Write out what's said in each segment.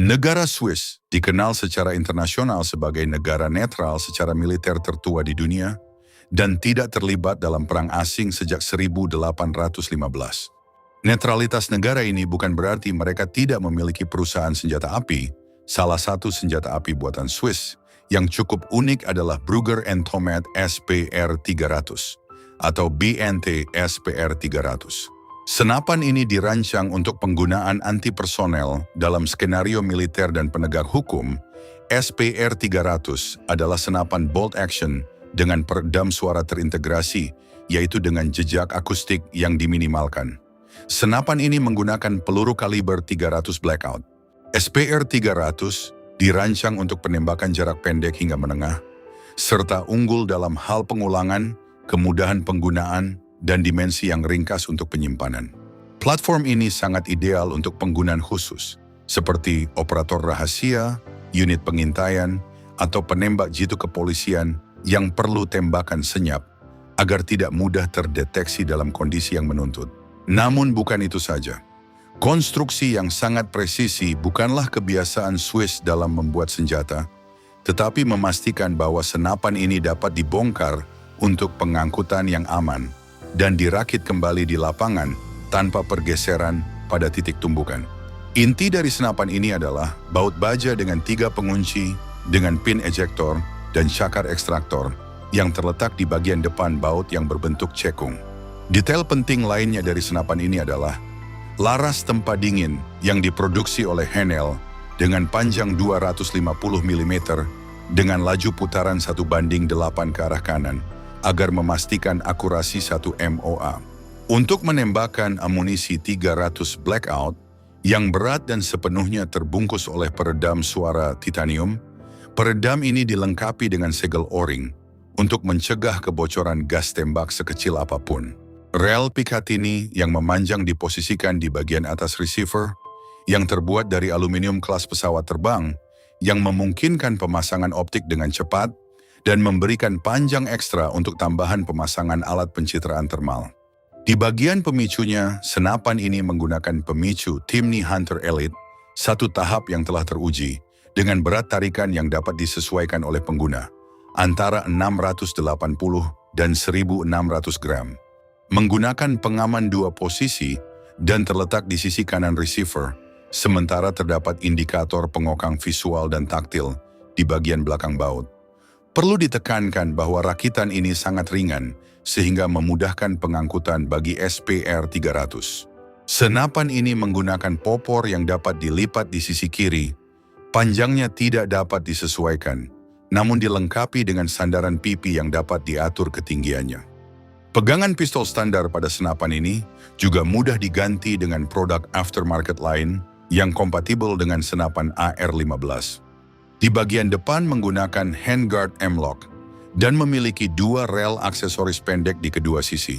Negara Swiss dikenal secara internasional sebagai negara netral secara militer tertua di dunia dan tidak terlibat dalam perang asing sejak 1815. Netralitas negara ini bukan berarti mereka tidak memiliki perusahaan senjata api. Salah satu senjata api buatan Swiss yang cukup unik adalah Brugger & Thomat SPR-300 atau BNT SPR-300. Senapan ini dirancang untuk penggunaan anti-personel dalam skenario militer dan penegak hukum. SPR-300 adalah senapan bolt action dengan peredam suara terintegrasi, yaitu dengan jejak akustik yang diminimalkan. Senapan ini menggunakan peluru kaliber 300 Blackout. SPR-300 dirancang untuk penembakan jarak pendek hingga menengah, serta unggul dalam hal pengulangan, kemudahan penggunaan, dan dimensi yang ringkas untuk penyimpanan. Platform ini sangat ideal untuk penggunaan khusus, seperti operator rahasia, unit pengintaian, atau penembak jitu kepolisian yang perlu tembakan senyap agar tidak mudah terdeteksi dalam kondisi yang menuntut. Namun bukan itu saja. Konstruksi yang sangat presisi bukanlah kebiasaan Swiss dalam membuat senjata, tetapi memastikan bahwa senapan ini dapat dibongkar untuk pengangkutan yang aman dan dirakit kembali di lapangan tanpa pergeseran pada titik tumbukan. Inti dari senapan ini adalah baut baja dengan 3 pengunci dengan pin ejektor dan cakar ekstraktor yang terletak di bagian depan baut yang berbentuk cekung. Detail penting lainnya dari senapan ini adalah laras tempa dingin yang diproduksi oleh Henel dengan panjang 250 mm dengan laju putaran 1:8 ke arah kanan, agar memastikan akurasi 1 MOA. Untuk menembakkan amunisi 300 Blackout yang berat dan sepenuhnya terbungkus oleh peredam suara titanium, peredam ini dilengkapi dengan segel O-ring untuk mencegah kebocoran gas tembak sekecil apapun. Rel Picatinny yang memanjang diposisikan di bagian atas receiver yang terbuat dari aluminium kelas pesawat terbang yang memungkinkan pemasangan optik dengan cepat dan memberikan panjang ekstra untuk tambahan pemasangan alat pencitraan termal. Di bagian pemicunya, senapan ini menggunakan pemicu Timney Hunter Elite, satu tahap yang telah teruji, dengan berat tarikan yang dapat disesuaikan oleh pengguna, antara 680 dan 1.600 gram. Menggunakan pengaman 2 posisi dan terletak di sisi kanan receiver, sementara terdapat indikator pengokang visual dan taktil di bagian belakang baut. Perlu ditekankan bahwa rakitan ini sangat ringan sehingga memudahkan pengangkutan bagi SPR-300. Senapan ini menggunakan popor yang dapat dilipat di sisi kiri. Panjangnya tidak dapat disesuaikan, namun dilengkapi dengan sandaran pipi yang dapat diatur ketinggiannya. Pegangan pistol standar pada senapan ini juga mudah diganti dengan produk aftermarket lain yang kompatibel dengan senapan AR-15. Di bagian depan menggunakan handguard M-lock dan memiliki 2 rel aksesoris pendek di kedua sisi.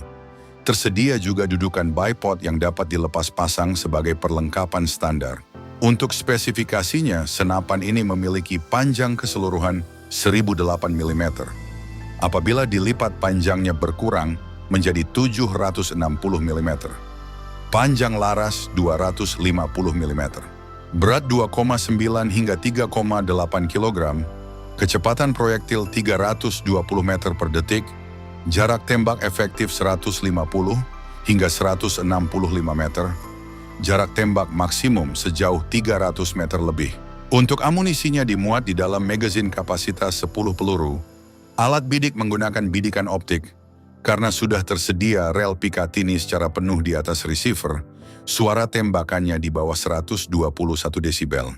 Tersedia juga dudukan bipod yang dapat dilepas pasang sebagai perlengkapan standar. Untuk spesifikasinya, senapan ini memiliki panjang keseluruhan 1.008 mm. Apabila dilipat panjangnya berkurang menjadi 760 mm. Panjang laras 250 mm. Berat 2,9 hingga 3,8 kg, kecepatan proyektil 320 meter per detik, jarak tembak efektif 150 hingga 165 meter, jarak tembak maksimum sejauh 300 meter lebih. Untuk amunisinya dimuat di dalam magazin kapasitas 10 peluru. Alat bidik menggunakan bidikan optik. Karena sudah tersedia rel Picatinny secara penuh di atas receiver, suara tembakannya di bawah 121 desibel.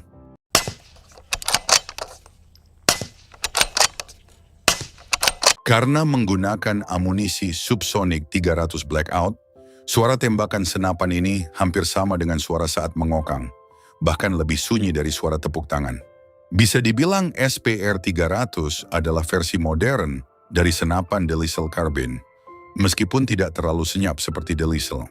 Karena menggunakan amunisi subsonik 300 Blackout, suara tembakan senapan ini hampir sama dengan suara saat mengokang, bahkan lebih sunyi dari suara tepuk tangan. Bisa dibilang SPR-300 adalah versi modern dari senapan Delisle Carbine, meskipun tidak terlalu senyap seperti Delisle.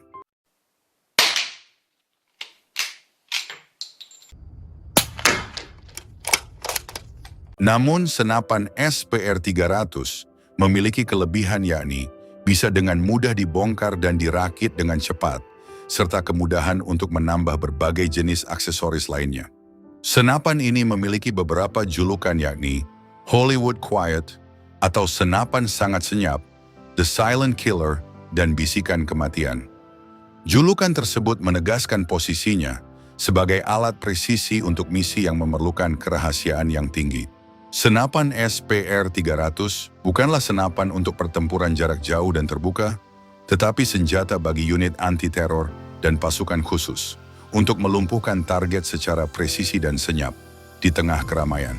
Namun senapan SPR-300 memiliki kelebihan, yakni bisa dengan mudah dibongkar dan dirakit dengan cepat, serta kemudahan untuk menambah berbagai jenis aksesoris lainnya. Senapan ini memiliki beberapa julukan yakni Hollywood Quiet atau senapan sangat senyap, The Silent Killer, dan bisikan kematian. Julukan tersebut menegaskan posisinya sebagai alat presisi untuk misi yang memerlukan kerahasiaan yang tinggi. Senapan SPR-300 bukanlah senapan untuk pertempuran jarak jauh dan terbuka, tetapi senjata bagi unit anti-teror dan pasukan khusus untuk melumpuhkan target secara presisi dan senyap di tengah keramaian.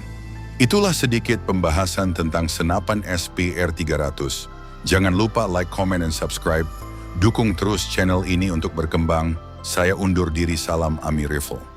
Itulah sedikit pembahasan tentang senapan SPR-300. Jangan lupa like, comment, dan subscribe. Dukung terus channel ini untuk berkembang. Saya undur diri, salam Ami Rifle.